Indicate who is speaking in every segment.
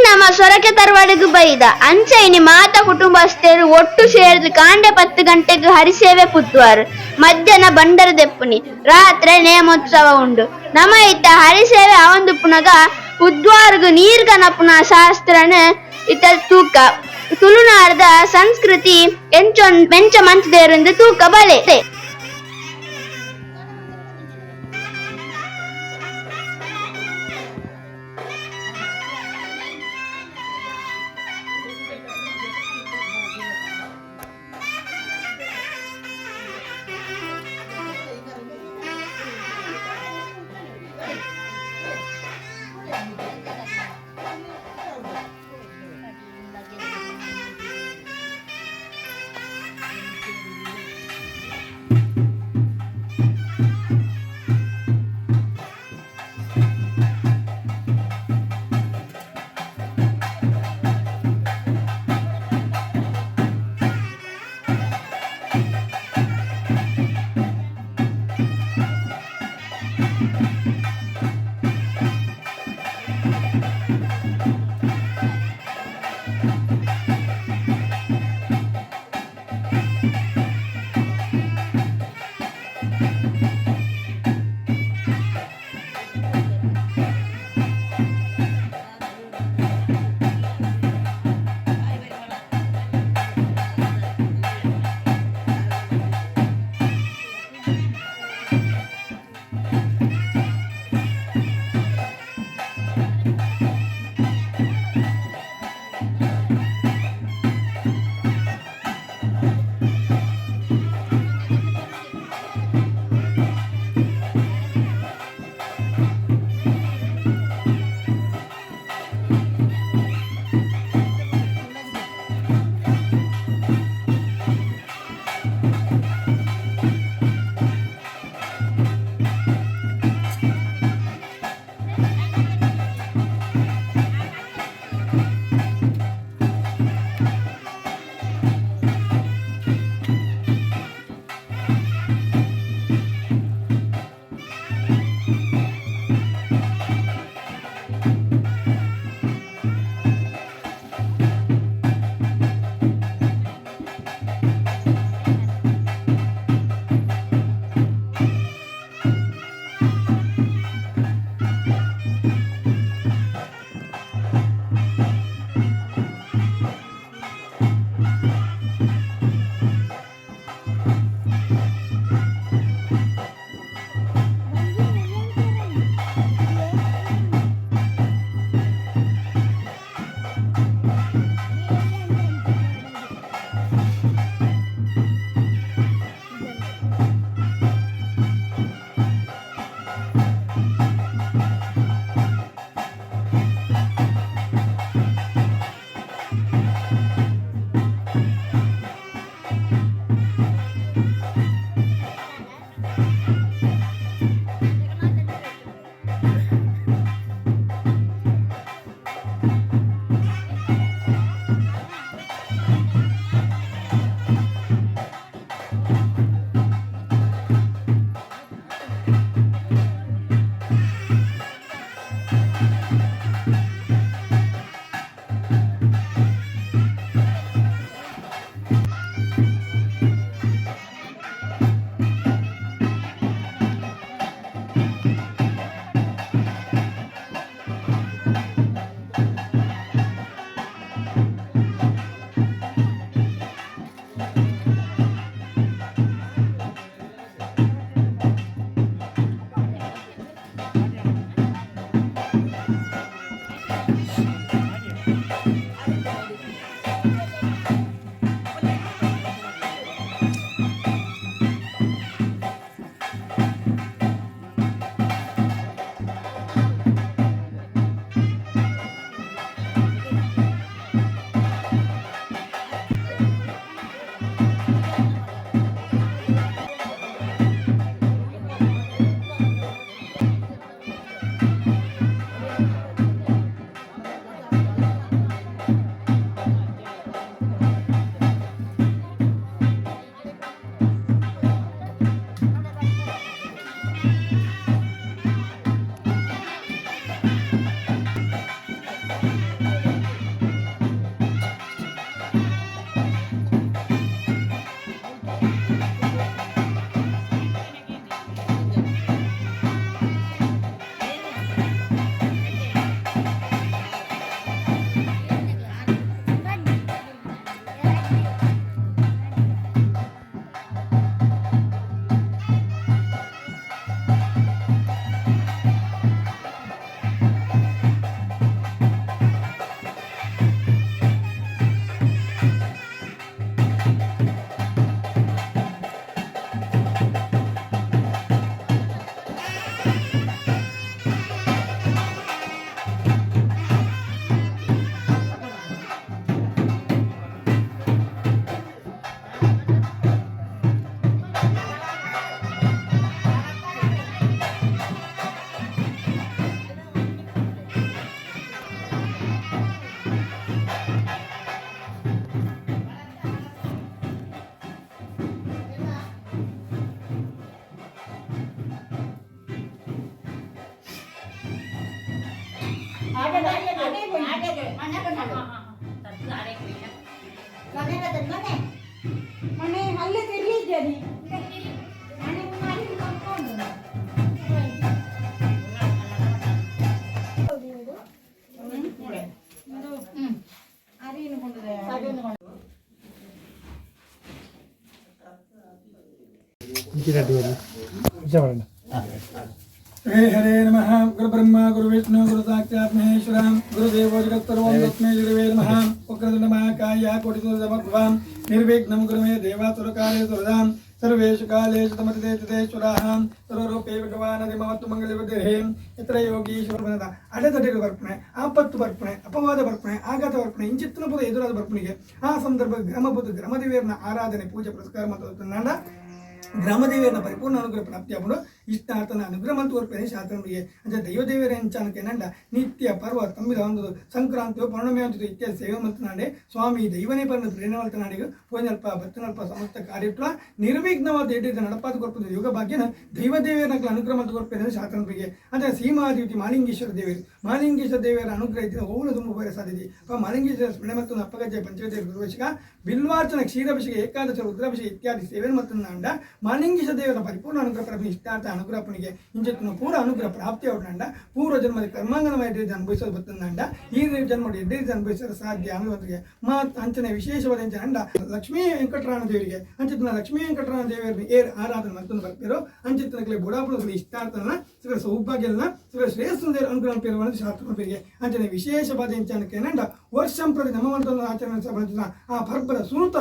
Speaker 1: ನಮ್ಮ ಸೊರಕೆ ತರವಾಡಿಗೆ ಬೈದ ಅಂಚೆ ಇನಿ ಮಾತ ಕುಟುಂಬಸ್ಥರು ಒಟ್ಟು ಸೇರಿದ ಕಾಂಡೆ 10 ಗಂಟೆಗೆ ಹರಿಸೇವೆ ಪುದ್ವಾರ್ ಮಧ್ಯಾಹ್ನ ಬಂಡರ ದೆಪ್ಪುನಿ ರಾತ್ರಿ ನೇಮೋತ್ಸವ ಉಂಡು ನಮ ಇತ್ತ ಹರಿಸೇವೆ ಅವಂದುಪ್ಪುನಗ ಪುದ್ವಾರ್ಗು ನೀರ್ಗನಪುನ ಶಾಸ್ತ್ರನ ಇತ್ತ ತೂಕ ತುಳುನಾಡದ ಸಂಸ್ಕೃತಿ ಎಂಚ ಮಂಚದೇರಿಂದ ತೂಕ ಬಲೆ
Speaker 2: ಮನೆ ಅಲ್ಲೇ ತಿರುಗಿದ್ದೇನೆ
Speaker 3: हरे हरे नमः गुरु ब्रह्मा गुरु विष्णु गुरु साक्षात् महेश्वर गुरुदेवो जगत्सर्वं तस्मै गुरुवे नमः वक्रतुण्ड महाकाय कोटिसूर्यसमप्रभा निर्विघ्नं कुरु मे देवा सर्वकार्येषु सर्वदा सर्वेषु कालेषु तमतिदेशुराः सर्वरूपे भगवानदिमवತ್ತು ಮಂಗಲವಿದ್ದರೆ ಯತ್ರ ಯೋಗೀಶ್ವರನ ಅಡೆತಡೆಗಳು ಬರ್ಪಣೆ ಆಪತ್ತು ಬರ್ಪಣೆ ಅಪವಾದ ಬರ್ಪಣೆ ಆಘಾತ ಬರ್ಪಣೆ ಇಂಚಿತ್ತನ ಪದ ಎದುರಾದ ಬರ್ಪಣೆಗೆ ಆ ಸಂದರ್ಭ ಗ್ರಾಮದೇವಿಯರನ್ನ ಆರಾಧನೆ ಪೂಜೆ ಪುರಸ್ಕಾರ ಮತ್ತು ಗ್ರಾಮದೇವಿಯರನ್ನ ಪರಿಪೂರ್ಣ ಅನುಗ್ರಹ ಪ್ರಾಪ್ತಿಯಾಗಲು ಇಷ್ಟಾರ್ಥನ ಅನುಗ್ರಹ ತೋರ್ಪಣೆ ಶಾಸ್ತ್ರನಿಗೆ ಅಂದರೆ ದೈವದೇವರ ಹೆಂಚಾನಕ್ಕೆ ನಂಡ ನಿತ್ಯ ಪರ್ವ ತಂಬಿದ ಒಂದು ಸಂಕ್ರಾಂತಿಯು ಪೌರ್ಣಮಿ ಅಂತ ಇತ್ಯಾದಿ ಸೇವೆ ಮಲ್ತನಾಡೆ ಸ್ವಾಮಿ ದೈವನೇ ಪರ್ಣ ಪ್ರೇರಣೆ ಮಲ್ತನಾಡಿಗೆ ಪೋನಲ್ಪ ಭಕ್ತನಲ್ಪ ಸಮಸ್ತ ಕಾರ್ಯಕ್ರಮ ನಿರ್ವಿಘ್ನವಾದ ಎಡಿದ ನಡಪಾದ ಕೊರ್ಪದ ಯೋಗ ಭಾಗ್ಯನ ದೈವದೇವಿಯರ ಅನುಗ್ರಹ ಮತ್ತು ಕೊರ್ಪಣೆ ಶಾಸ್ತ್ರನಿಗೆ ಅಂದರೆ ಸೀಮಾದೇವಿ ಮಾಲಿಂಗೇಶ್ವರ ದೇವಿಯರ ಅನುಗ್ರಹ ಇದ್ದ ಓಳು ತುಂಬ ಬೇರೆ ಸಾಧ್ಯತೆ ಮಾಲಿಂಗೇಶ್ವರ ಸ್ಮರಣೆ ಮತ್ತು ಅಪ್ಪಗಜ್ಜೆ ಪಂಚಗಜ್ಜೆ ಗುರುವಶಿಕ ಬಿಲ್ವಾರ್ಚನ ಕ್ಷೀರಾಭಿಷೇಕ ಏಕಾದಶ ರುದ್ರಾಭಿಷೇಕ ಇತ್ಯಾದಿ ಸೇವೆ ಮತ್ತು ನಂಡ ಮಾಲಿಂಗೇಶ್ವರ ದೇವರ ಪರಿಪೂರ್ಣ ಅನುಗ್ರಹ ಪ್ರಾಪ್ತಿ ಇಷ್ಟಾರ್ಥ ಅನುಗ್ರಹಪಣಿಗೆ ಇಂಚೆತ್ತಿನ ಪೂರ ಅನುಗ್ರಹ ಪ್ರಾಪ್ತಿ ಅವನಂಡ ಪೂರ್ವ ಜನ್ಮದ ಕರ್ಮಾಂಗನಮಯ ಎಡ್ಡಿದ ಅನುಭವಿಸೋದು ಬರ್ತಂದಂಡ ಈ ಜನ್ಮ ಎಡ್ಡಿದ ಅನುಭವಿಸಲು ಸಾಧ್ಯ ಅನ್ನೋದಕ್ಕೆ ಮಾತು ಅಂಚನೆ ವಿಶೇಷವಾದ ಅಂಚನಂಡ ಲಕ್ಷ್ಮೀ ವೆಂಕಟರಾಮ ದೇವರಿಗೆ ಅಂಚಿತ್ತಿನ ಲಕ್ಷ್ಮೀ ವೆಂಕಟರಾಮ ದೇವರಿಗೆ ಆರಾಧನೆ ಮತ್ತೊಂದು ಬರ್ತಿರೋ ಅಂಚಿತ್ತಿನಕ್ಕೆ ಬುಡಾಪುರದಲ್ಲಿ ಇಷ್ಟಾರ್ಥನ ಸಕಲ ಸೌಭಾಗ್ಯನ ಸಕಲ ಶ್ರೇಷ್ಠ ದೇವರ ಅನುಗ್ರಹ ಪೇರುವನ್ನು ಶಾಸ್ತ್ರ ಪೇರಿಗೆ ಅಂಚನೆ ವಿಶೇಷವಾದ ಅಂಚನಕ್ಕೆ ನಂಡ ವರ್ಷಂ ಪ್ರತಿ ನಮ್ಮ ಮಂಟದ ಆಚರಣೆ ಸಂಬಂಧಿಸಿದ ಆ ಪರ್ಬದ ಸುನೂತ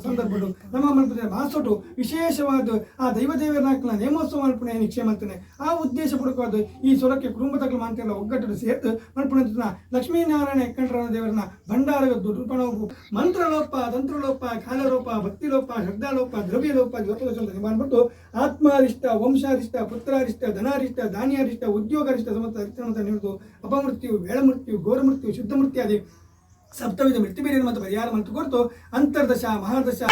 Speaker 3: ಸಂದರ್ಭಗಳು ನಮ್ಮ ಮಂಟದ ಮಾಸೊಟ್ಟು ವಿಶೇಷವಾದ ಆ ದೈವದೇವರ ನೇಮೋತ್ಸವ ಮಲ್ಪಣೆ ನಿಕ್ಷೇಮಂತನೆ ಆ ಉದ್ದೇಶ ಪೂರ್ವಕವಾದ ಈ ಸೊರಕೆ ಕುಟುಂಬದ ಮಾಂತೆಲ್ಲ ಒಗ್ಗಟ್ಟು ಸೇರ್ತು ಮಲ್ಪಣ ಲಕ್ಷ್ಮೀನಾರಾಯಣ ವೆಂಕಟರಾಮ ದೇವರನ್ನ ಭಂಡಾರದ್ದು ರೂಪಣವು ಮಂತ್ರಲೋಪ ತಂತ್ರಲೋಪ ಕಾಲರೋಪ ಭಕ್ತಿಲೋಪ ಶ್ರದ್ಧಾಲೋಪ ದ್ರವ್ಯಲೋಪ ಜೋಪದೋಷ ಮಾಡ್ಬಿಟ್ಟು ಆತ್ಮಾರಿಷ್ಟ ವಂಶಾರಿಷ್ಟ ಪುತ್ರಾರಿಷ್ಟ ಧನಾರಿಷ್ಟ ಧಾನ್ಯಾರಿಷ್ಟ ಉದ್ಯೋಗಾರಿಷ್ಟ ಸಮಸ್ತ ಅರಿಷ್ಟ ನಿಮಿತ್ತು ಅಪಮೃತ್ಯು ವೇಳಮೃತ್ಯು ಘೋರಮೃತ್ಯು ಶುದ್ಧ ಮೃತ್ಯಾದಿ ಸಪ್ತವಿಧ ಮೃತ್ಯುಬೇರೆ ಮತ್ತು ಪರಿಹಾರ ಮಂತ್ರ ಕೊರತು ಅಂತರ್ದಶ ಮಹಾದಶ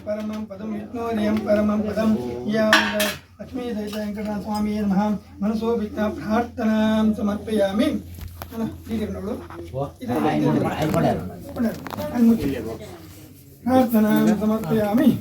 Speaker 3: परमं पदम विष्णुर्यं परमं पदम या लक्ष्मी सहित वेंकटराम स्वामी नमः मनसो वित्त प्रार्थनां समर्पयामि प्रार्थनां समर्पयामि